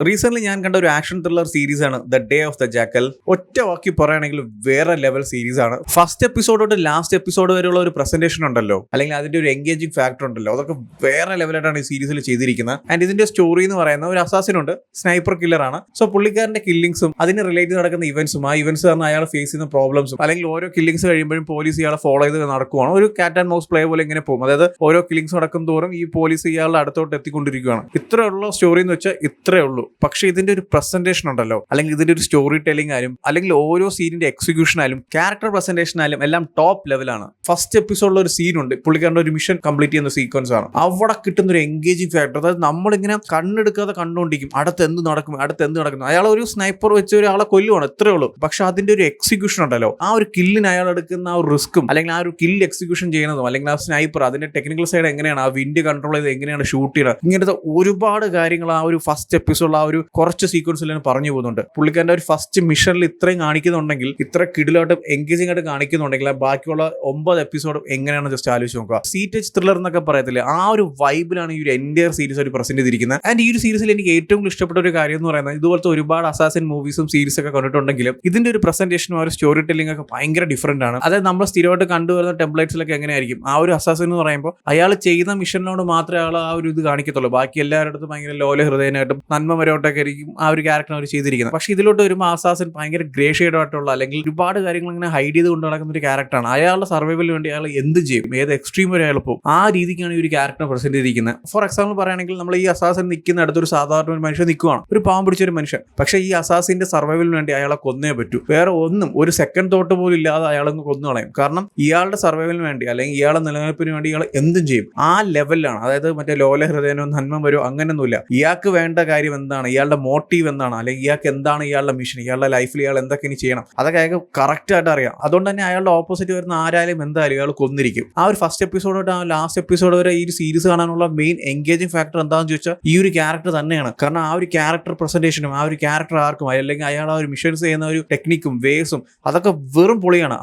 Recent ഞാൻ കണ്ട ഒരു ആക്ഷൻ ത്രില്ലർ സീരീസ് ആണ് the day of the jackal. ഒറ്റ വാക്കി പറയുകയാണെങ്കിൽ വേറെ ലെവൽ സീരീസ് ആണ്. ഫസ്റ്റ് എപ്പിസോഡ് തൊട്ട് ലാസ്റ്റ് എപ്പിസോഡ് വരെയുള്ള ഒരു പ്രസന്റേഷൻ ഉണ്ടല്ലോ, അല്ലെങ്കിൽ അതിന്റെ ഒരു എൻഗേജിംഗ് ഫാക്ടർ ഉണ്ടല്ലോ, അതൊക്കെ വേറെ ലെവലായിട്ടാണ് ഈ സീരീസിൽ ചെയ്തിരിക്കുന്നത്. ആൻഡ് ഇതിന്റെ സ്റ്റോറി എന്ന് പറയുന്ന ഒരു അസാസിൻ ഉണ്ട്, സ്നൈപ്പർ കില്ലർ ആണ്. സോ പുള്ളിക്കാരന്റെ കില്ലിങ്സും അതിന് റിലേറ്റ് നടക്കുന്ന ഇവന്റ്സും, ആ ഇവന്റ്സ് കാരണം അയാൾ ഫേസ് ചെയ്യുന്ന പ്രോബ്ലംസും, അല്ലെങ്കിൽ ഓരോ കില്ലിങ്സ് കഴിയുമ്പോഴും പോലീസ് ഇയാളെ ഫോളോ ചെയ്ത് നടക്കുവാണ്. ഒരു കാറ്റ് ആൻഡ് മൗസ് പ്ലേ പോലെ ഇങ്ങനെ പോകും. അതായത് ഓരോ കില്ലിങ്സ് നടക്കും തോറും ഈ പോലീസ് ഇയാളുടെ അടുത്തോട്ട് എത്തിക്കൊണ്ടിരിക്കുകയാണ്. ഇത്രയുള്ള സ്റ്റോറി എന്ന് വെച്ചാൽ ഇത്രേ ഉള്ളൂ. പക്ഷേ ഇതിന്റെ ഒരു പ്രസന്റേഷൻ ഉണ്ടല്ലോ, അല്ലെങ്കിൽ ഇതിന്റെ ഒരു സ്റ്റോറി ടെല്ലിംഗ് ആയാലും, അല്ലെങ്കിൽ ഓരോ സീനിന്റെ എക്സിക്യൂഷൻ ആയാലും, ക്യാരക്ടർ പ്രസന്റേഷൻ ആയാലും എല്ലാം ടോപ്പ് ലെവലാണ്. ഫസ്റ്റ് എപ്പിസോഡിൽ ഒരു സീൻ ഉണ്ട്, പുള്ളിക്കാരന്റെ ഒരു മിഷൻ കംപ്ലീറ്റ് ചെയ്യുന്ന സീക്വൻസ് ആണ്. അവിടെ കിട്ടുന്ന ഒരു എൻഗേജിംഗ് ഫാക്ടർ, അതായത് നമ്മളിങ്ങനെ കണ്ണെടുക്കാതെ കണ്ടുകൊണ്ടിരിക്കും, അടുത്ത് എന്ത് നടക്കും. അയാൾ ഒരു സ്നൈപ്പർ വെച്ച് ഒരാളെ കൊല്ലുവാണ്, ഇത്രേ ഉള്ളൂ. പക്ഷെ അതിന്റെ ഒരു എക്സിക്യൂഷൻ ഉണ്ടല്ലോ, ആ ഒരു കില്ലിന് അയാൾ എടുക്കുന്ന ആ ഒരു റിസ്ക്കും, അല്ലെങ്കിൽ ആ ഒരു കില്ല് എക്സിക്യൂഷൻ ചെയ്യുന്നതും, അല്ലെങ്കിൽ ആ സ്നൈപ്പർ അതിന്റെ ടെക്നിക്കൽ സൈഡ് എങ്ങനെയാണ്, ആ വിൻഡ് കൺട്രോൾ ചെയ്ത് എങ്ങനെയാണ് ഷൂട്ട് ചെയ്യുന്നത്, ഇങ്ങനത്തെ ഒരുപാട് കാര്യങ്ങൾ ആ ഒരു ഫസ്റ്റ് എപ്പിസോഡിൽ ആ ഒരു കുറച്ച് സീക്വൻസിൽ പറഞ്ഞു പോകുന്നുണ്ട്. പുള്ളിക്കാരന്റെ ഒരു ഫസ്റ്റ് മിഷനിൽ ഇത്രയും കാണിക്കുന്നുണ്ടെങ്കിൽ, ഇത്ര കിടിലായിട്ട് എൻഗേജിംഗ് ആയിട്ട് കാണിക്കുന്നുണ്ടെങ്കിൽ, ബാക്കിയുള്ള 9 എപ്പിസോഡ് എങ്ങനെയാണ് ജസ്റ്റ് ആലോചിച്ച് നോക്കുക. സീറ്റേജ് ത്രില്ലർ എന്നൊക്കെ പറയത്തില്ലേ, ആ ഒരു വൈബിലാണ് ഈ ഒരു എൻറ്റയർ സീരീസ് ഒരു പ്രസന്റ് ചെയ്തിരിക്കുന്നത്. ആൻഡ് ഈ ഒരു സീരീസിൽ എനിക്ക് ഏറ്റവും ഇഷ്ടപ്പെട്ട ഒരു കാര്യം എന്ന് പറയുന്നത്, ഇതുപോലത്തെ ഒരുപാട് അസാസിൻ മൂവീസും സീരീസ് ഒക്കെ കണ്ടിട്ടുണ്ടെങ്കിലും ഇതിന്റെ ഒരു പ്രസന്റേഷനും ആ ഒരു സ്റ്റോറി ടെല്ലിംഗ് ഒക്കെ ഭയങ്കര ഡിഫറന്റ് ആണ്. അതായത് നമ്മൾ സ്ഥിരമായിട്ട് കണ്ടുവരുന്ന ടെംപ്ലേറ്റ്സിലൊക്കെ എങ്ങനെയായിരിക്കും, ആ ഒരു അസാസിൻ എന്ന് പറയുമ്പോൾ അയാൾ ചെയ്യുന്ന മിഷനിനോട് മാത്രമേ അയാൾ ആ ഒരു ഇത് കാണിക്കത്തുള്ളൂ. ബാക്കി എല്ലാവരുടെ അടുത്തും ഭയങ്കര ലോല ഹൃദയനായിട്ടും നന്മമരോട്ടൊക്കെ ആയിരിക്കും ആ ഒരു ക്യാരക്ടർ അവർ ചെയ്തിരിക്കുന്നത്. പക്ഷെ ഇതിലോട്ട് വരുമ്പോൾ അസാസിൻ ഭയങ്കര ഗ്രേ ഷെയ്ഡ് ആയിട്ടുള്ള, അല്ലെങ്കിൽ ഒരുപാട് കാര്യങ്ങൾ ഇങ്ങനെ ഹൈഡ് ചെയ്ത് കൊണ്ട് നടക്കുന്ന ഒരു ക്യാരക്ടറാണ്. അയാളുടെ സർവൈവലിന് വേണ്ടി അയാൾ എന്ത് ചെയ്യും, ഏത് എക്സ്ട്രീം വരെ അയാൾ പോകും, ആ രീതിക്കാണ് ഈ ഒരു ക്യാരക്ടർ പ്രസന്റ് ചെയ്തിരിക്കുന്നത്. ഫോർ എക്സാമ്പിൾ പറയുകയാണെങ്കിൽ, നമ്മൾ ഈ അസാസിൻ നിൽക്കുന്ന അടുത്തൊരു സാധാരണ ഒരു മനുഷ്യൻ നിൽക്കുവാണ്, ഒരു പാവം പിടിച്ചൊരു മനുഷ്യൻ. പക്ഷേ ഈ അസാസിന്റെ സർവൈവലിന് വേണ്ടി അയാളെ കൊന്നേ പറ്റൂ. വേറെ ഒന്നും, ഒരു സെക്കൻഡ് തോട്ട് പോലും ഇല്ലാതെ അയാളങ്ങ് കൊന്നു കളയും. കാരണം ഇയാളുടെ സർവൈവലിന് വേണ്ടി, അല്ലെങ്കിൽ ഇയാളുടെ നിലനിൽപ്പിന് വേണ്ടി ഇയാൾ എന്തും ചെയ്യും. ആ ലെവലിലാണ്. അതായത് മറ്റേ ലോല ഹൃദയനോ നന്മ വരോ അങ്ങനെയൊന്നുമില്ല. ഇയാൾക്ക് വേണ്ട കാര്യം എന്താണ്, ഇയാളുടെ മോട്ടീവ് എന്താണ്, അല്ലെങ്കിൽ ഇയാൾക്ക് എന്താണ് ഇയാളുടെ മിഷൻ, ഇയാളുടെ ലൈഫിൽ ഇയാൾ എന്തൊക്കെ ഇനി ചെയ്യണം, അതൊക്കെ അയാൾക്ക് കറക്റ്റ് ആയിട്ട് അറിയാം. അതുകൊണ്ട് തന്നെ അയാളുടെ ഓപ്പോസിറ്റ് വരുന്ന ആരായാലും എന്തായാലും ഇയാൾ കൊന്നിരിക്കും. ആ ഒരു ഫസ്റ്റ് എപ്പിസോഡ് തൊട്ട് ആ ലാസ്റ്റ് എപ്പിസോഡ് വരെ ഈ ഒരു സീരീസ് കാണാനുള്ള മെയിൻ എൻഗേജിംഗ് ഫാക്ടർ എന്താണെന്ന് ചോദിച്ചാൽ ഈ ഒരു ക്യാരക്ടർ തന്നെയാണ്. കാരണം ആ ഒരു ക്യാരക്ടർ പ്രസന്റേഷനും, ആ ഒരു ക്യാരക്ടർ ആർക്കും, അല്ലെങ്കിൽ അയാൾ ആ ഒരു മിഷൻസ് ചെയ്യുന്ന ഒരു ടെക്നിക്കും വേസും അതൊക്കെ വെറും പൊളിയാണ്.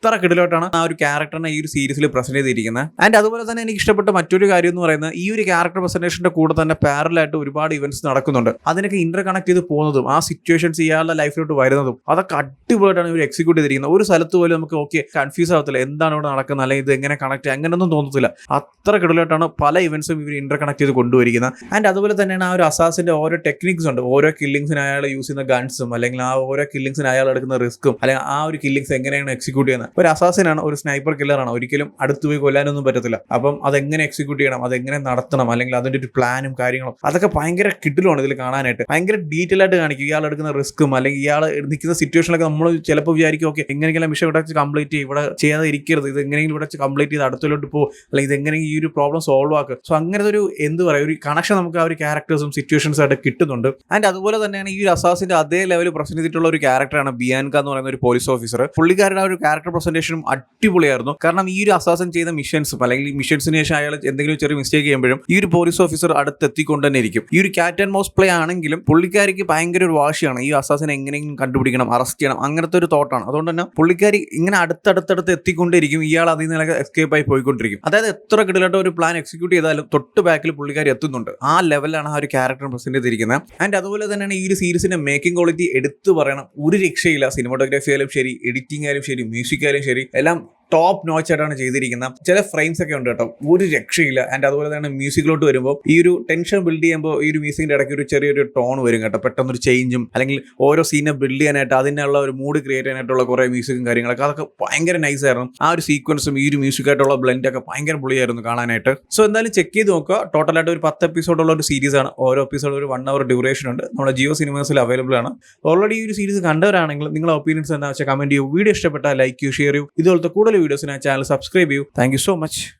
അത്ര കിടിലോട്ടാണ് ആ ഒരു ക്യാരക്ടറിനെ ഈ ഒരു സീരീസിൽ പ്രസന്റ് ചെയ്തിരിക്കുന്നത്. ആൻഡ് അതുപോലെ തന്നെ എനിക്ക് ഇഷ്ടപ്പെട്ട മറ്റൊരു കാര്യം എന്ന് പറയുന്നത്, ഈ ഒരു ക്യാരക്ടർ പ്രസന്റേഷന്റെ കൂടെ തന്നെ പാരലായിട്ട് ഒരുപാട് ഇവന്റ്സ് നടക്കുന്നുണ്ട്. അതിനൊക്കെ ഇന്റർ കണക്ട് ചെയ്ത് പോകുന്നതും, ആ സിറ്റുവേഷൻസ് ഇയാളുടെ ലൈഫിലോട്ട് വരുന്നതും, അതൊക്കെ അടിപൊളിയായിട്ടാണ് ഇവർ എക്സിക്യൂട്ട് ചെയ്തിരിക്കുന്നത്. ഒരു സ്ഥലത്ത് പോലും നമുക്ക് കൺഫ്യൂസ് ആവത്തില്ല, എന്താണ് ഇവിടെ നടക്കുന്നത്, അല്ലെങ്കിൽ ഇത് എങ്ങനെ കണക്ട്, അങ്ങനെയൊന്നും തോന്നത്തില്ല. അത്ര കിടിലായിട്ടാണ് പല ഇവന്റ്സും ഇവർ ഇന്റർ കണക്ട് ചെയ്ത് കൊണ്ടുവരിക്കുന്നത്. ആൻഡ് അതുപോലെ തന്നെയാണ് ആ ഒരു അസാസിന്റെ ഓരോ ടെക്നിക്സ് ഉണ്ട്. ഓരോ കില്ലിങ്സിന് അയാൾ യൂസ് ചെയ്യുന്ന ഗൺസും, അല്ലെങ്കിൽ ആ ഓരോ കില്ലിങ്സിന് അയാൾ എടുക്കുന്ന റിസ്ക്കും, അല്ലെങ്കിൽ ആ ഒരു കില്ലിങ്സ് എങ്ങനെയാണ് എക്സിക്യൂട്ട് ചെയ്യുന്നത്. ഒരു അസാസിനാണ്, ഒരു സ്നൈപ്പർ കില്ലറാണ്, ഒരിക്കലും അടുത്ത് പോയി കൊല്ലാനൊന്നും പറ്റത്തില്ല. അപ്പം അതെങ്ങനെ എക്സിക്യൂട്ട് ചെയ്യണം, അതെങ്ങനെ നടത്തണം, അല്ലെങ്കിൽ അതിന്റെ ഒരു പ്ലാനും കാര്യങ്ങളും, അതൊക്കെ ഭയങ്കര കിടിലാണ് ഇതിൽ കാണാനായിട്ട്. ഭയങ്കര ഡീറ്റെയിൽ ആയിട്ട് കാണിക്കും ഇയാൾ എടുക്കുന്ന റിസ്ക്കും, അല്ലെങ്കിൽ ഇയാൾ നിൽക്കുന്ന സിറ്റുവേഷനിലൊക്കെ നമ്മൾ ചിലപ്പോൾ വിചാരിക്കും, ഓക്കെ എങ്ങനെയെങ്കിലും മിഷൻ ഇവിടെ വെച്ച് കംപ്ലീറ്റ് ചെയ്യും, ഇവിടെ ചെയ്യാതെ ഇരിക്കരുത്, ഇത് എങ്ങനെയെങ്കിലും ഇവിടെ വെച്ച് കംപ്ലീറ്റ് ചെയ്ത് അടുത്തോട്ട് പോകും, അല്ലെങ്കിൽ ഇതെങ്ങനെയെങ്കിലും ഈ ഒരു പ്രോബ്ലം സോൾവ് ആക്കുക. സോ അങ്ങനത്തെ ഒരു എന്ത് പറയുക, ഒരു കണക്ഷൻ നമുക്ക് ആ ഒരു ക്യാരക്ടേഴ്സും സിറ്റുവേഷൻസും ആയിട്ട് കിട്ടുന്നുണ്ട്. ആൻഡ് അതുപോലെ തന്നെയാണ് ഈ ഒരു അസാസിന്റെ അതേ ലെവലിൽ പ്രസന്റ് ചെയ്തിട്ടുള്ള ഒരു ക്യാരക്ടറാണ് ബിയാൻക എന്ന് പറയുന്ന ഒരു പോലീസ് ഓഫീസർ. പുള്ളിക്കാരുടെ ആ ഒരു ക്യാരക്ടർ പ്രസന്റേഷനും അടിപൊളിയായിരുന്നു. കാരണം ഈ ഒരു അസാസിൻ ചെയ്ത മിഷൻസും, അല്ലെങ്കിൽ മിഷൻസിന് ശേഷം അയാൾ എന്തെങ്കിലും ചെറിയ മിസ്റ്റേക്ക് ചെയ്യുമ്പോഴും ഈ ഒരു പോലീസ് ഓഫീസർ അടുത്തെത്തിക്കൊണ്ട് തന്നെ ഇരിക്കും. ഈ ഒരു കാറ്റ് ആൻഡ് മൗസ് പ്ലേ ആണെങ്കിലും പുള്ളിക്കാരിക്ക് ഭയങ്കര ഒരു വാശിയാണ്, ഈ അസാസിനെ എങ്ങനെയെങ്കിലും കണ്ടുപിടിക്കണം, അറസ്റ്റ് ചെയ്യണം, അങ്ങനത്തെ ഒരു തോട്ടാണ്. അതുകൊണ്ട് തന്നെ പുള്ളിക്കാരി ഇങ്ങനെ അടുത്തടുത്തടുത്ത് എത്തിക്കൊണ്ടിരിക്കും, ഇയാൾ അതിൽ നിന്നൊക്കെ എസ്കേപ്പ് ആയി പോയിക്കൊണ്ടിരിക്കും. അതായത് എത്ര കിടിലായിട്ട് ഒരു പ്ലാൻ എക്സിക്യൂട്ട് ചെയ്താലും തൊട്ട് ബാക്കിൽ പുള്ളിക്കാരി എത്തുന്നുണ്ട്. ആ ലെവലാണ് ആ ഒരു ക്യാരക്ടർ പ്രസന്റ് ചെയ്തിരിക്കുന്നത്. ആൻഡ് അതുപോലെ തന്നെയാണ് ഈ ഒരു സീരീസിന്റെ മേക്കിംഗ് ക്വാളിറ്റി എടുത്തു പറയണം, ഒരു രക്ഷയില്ല. സിനിമാറ്റോഗ്രാഫി ആയാലും ശരി, എഡിറ്റിംഗ് ആയാലും ശരി, മ്യൂസിക് ആയാലും ശരി, എല്ലാം ടോപ്പ് നോച്ച് ആയിട്ടാണ് ചെയ്തിരിക്കുന്നത്. ചില ഫ്രെയിംസ് ഒക്കെ ഉണ്ട് കേട്ടോ, ഒരു രക്ഷയില്ല. ആൻഡ് അതുപോലെ തന്നെ മ്യൂസിക്കിലോട്ട് വരുമ്പോൾ ഈ ഒരു ടെൻഷൻ ബിൽഡ് ചെയ്യുമ്പോൾ ഈ ഒരു മ്യൂസിക്കിന്റെ ഇടയ്ക്ക് ഒരു ചെറിയൊരു ടോൺ വരും കേട്ടോ, പെട്ടെന്നൊരു ചേഞ്ചും, അല്ലെങ്കിൽ ഓരോ സീനെ ബിൽഡ് ചെയ്യാനായിട്ട് അതിനുള്ള ഒരു മൂഡ് ക്രിയേറ്റ് ചെയ്യാനായിട്ടുള്ള കുറേ മ്യൂസിക്കും കാര്യങ്ങളൊക്കെ, അതൊക്കെ ഭയങ്കര നൈസ് ആയിരുന്നു. ആ ഒരു സീക്വൻസും ഈ ഒരു മ്യൂസിക്കായിട്ടുള്ള ബ്ലെൻഡ് ഒക്കെ ഭയങ്കര പൊളിയായിരുന്നു കാണാനായിട്ട്. സോ എന്തായാലും ചെക്ക് ചെയ്ത് നോക്കുക. ടോട്ടലായിട്ട് ഒരു 10 എപ്പിസോഡുള്ള ഒരു സീരീസ് ആണ്. ഓരോ എപ്പിസോഡ് ഒരു 1 hour ഡ്യൂറേഷൻ ഉണ്ട്. നമ്മുടെ ജിയോ സിനിമാസിൽ അവൈലബിൾ ആണ്. ഓൾറെഡി ഈ ഒരു സീരീസ് കണ്ടവരാണെങ്കിൽ നിങ്ങളുടെ ഒപ്പീനിയൻസ് എന്താ വെച്ചാൽ കമന്റ് ചെയ്യൂ. വീഡിയോ ഇഷ്ടപ്പെട്ടാൽ ലൈക്ക് ചെയ്യൂ, ഷെയർ ചെയ്യൂ. ഇതുപോലത്തെ കൂടുതൽ വീഡിയോസിനായി ചാനൽ സബ്സ്ക്രൈബ് ചെയ്യൂ. Thank you so much.